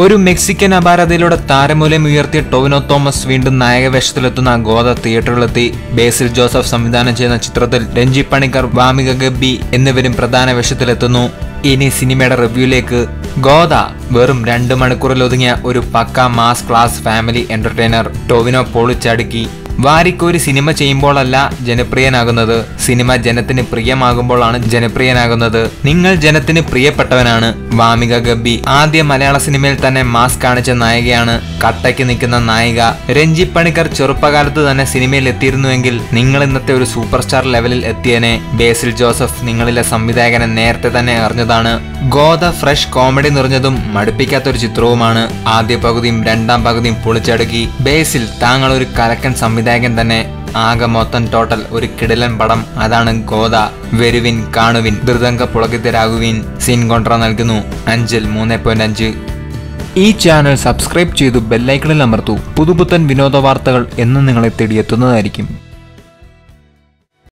ഒരു മെക്സിക്കൻ അപാരതയിലൂടെ താരമൂല്യം ഉയർത്തിയ ടൊവിനോ തോമസ് വീണ്ടും നായകവേഷത്തിലെത്തുന്ന ഗോദ തിയേറ്ററിലെത്തി. ബേസിൽ ജോസഫ് സംവിധാനം ചെയ്യുന്ന ചിത്രത്തിൽ രഞ്ജി പണിക്കർ, വാമിക ഗബ്ബി എന്നിവരും പ്രധാന വേഷത്തിലെത്തുന്നു. ഇനി സിനിമയുടെ റിവ്യൂയിലേക്ക്. ഗോദ വെറും 2 മണിക്കൂറിൽ ഒതുങ്ങിയ ഒരു പക്ക mass class family entertainer. Tovino പൊളിച്ചടുക്കി. വാരിക്കോരി സിനിമ ചെയ്യുമ്പോഴല്ല ജനപ്രിയനാകുന്നത്, സിനിമ ജനത്തിന് പ്രിയമാകുമ്പോഴാണ് ജനപ്രിയനാകുന്നത്. നിങ്ങൾ ജനത്തിന് പ്രിയപ്പെട്ടവനാണ്. വാമിക ഗബ്ബി ആദ്യ മലയാള സിനിമയിൽ തന്നെ മാസ് കാണിച്ച നായികയാണ്. കട്ടയ്ക്ക് നിൽക്കുന്ന നായിക. രഞ്ജി പണിക്കർ ചെറുപ്പകാലത്ത് തന്നെ സിനിമയിൽ എത്തിയിരുന്നുവെങ്കിൽ നിങ്ങൾ ഇന്നത്തെ ഒരു സൂപ്പർ സ്റ്റാർ ലെവലിൽ എത്തിയനെ. ബേസിൽ ജോസഫ് നിങ്ങളിലെ സംവിധായകനെ നേരത്തെ തന്നെ അറിഞ്ഞതാണ്. ഗോദ ഫ്രഷ് കോമഡി നിറഞ്ഞതും മടുപ്പിക്കാത്തൊരു ചിത്രവുമാണ്. ആദ്യ പകുതിയും 2ാം പകുതിയും പൊളിച്ചടുക്കി. ബേസിൽ താങ്കൾ ഒരു കലക്കൻ സംവിധായകൻ തന്നെ. ആകെ മൊത്തം ടോട്ടൽ ഒരു കിടിലൻ പടം. അതാണ് ഗോദ. വരുവിൻ, കാണുവിൻ, ധൃതങ്ക പുളകിതരാകുവിൻ. സീൻ കോൺട്ര നൽകുന്നു 5ൽ 3.5. ഈ ചാനൽ സബ്സ്ക്രൈബ് ചെയ്തു ബെല്ലൈക്കണിൽ അമർത്തൂ. പുതുപുത്തൻ വിനോദ വാർത്തകൾ എന്നും നിങ്ങളെ തേടിയെത്തുന്നതായിരിക്കും.